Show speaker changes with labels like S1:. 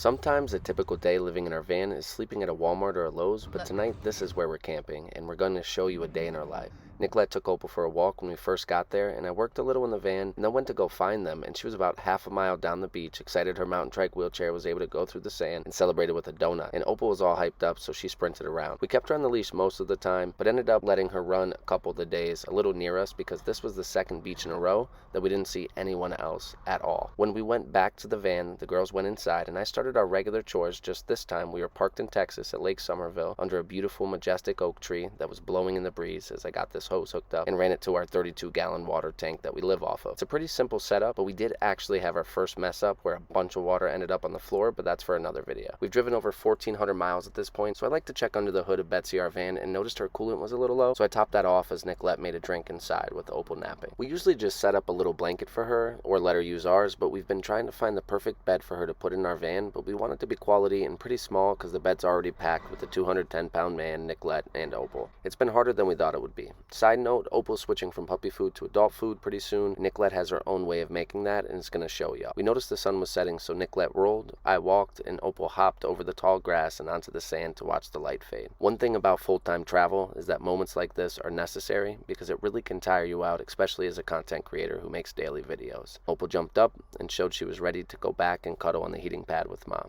S1: Sometimes a typical day living in our van is sleeping at a Walmart or a Lowe's, but tonight this is where we're camping, and we're going to show you a day in our life. Nicolette took Opal for a walk when we first got there, and I worked a little in the van, and then went to go find them, and she was about half a mile down the beach, excited her mountain trike wheelchair was able to go through the sand, and celebrated with a donut, and Opal was all hyped up, so she sprinted around. We kept her on the leash most of the time, but ended up letting her run a couple of the days a little near us because this was the second beach in a row that we didn't see anyone else at all. When we went back to the van, the girls went inside, and I started our regular chores, just this time we were parked in Texas at Lake Somerville under a beautiful majestic oak tree that was blowing in the breeze as I got this hose hooked up and ran it to our 32-gallon water tank that we live off of. It's a pretty simple setup, but we did actually have our first mess up where a bunch of water ended up on the floor, but that's for another video. We've driven over 1,400 miles at this point, so I like to check under the hood of Betsy, our van, and noticed her coolant was a little low, so I topped that off as Nicolette made a drink inside with Opal napping. We usually just set up a little blanket for her or let her use ours, but we've been trying to find the perfect bed for her to put in our van, but we want it to be quality and pretty small because the bed's already packed with the 210-pound man, Nicolette, and Opal. It's been harder than we thought it would be. Side note, Opal's switching from puppy food to adult food pretty soon. Nicolette has her own way of making that, and it's going to show you. We noticed the sun was setting, so Nicolette rolled, I walked, and Opal hopped over the tall grass and onto the sand to watch the light fade. One thing about full-time travel is that moments like this are necessary because it really can tire you out, especially as a content creator who makes daily videos. Opal jumped up and showed she was ready to go back and cuddle on the heating pad with Mom.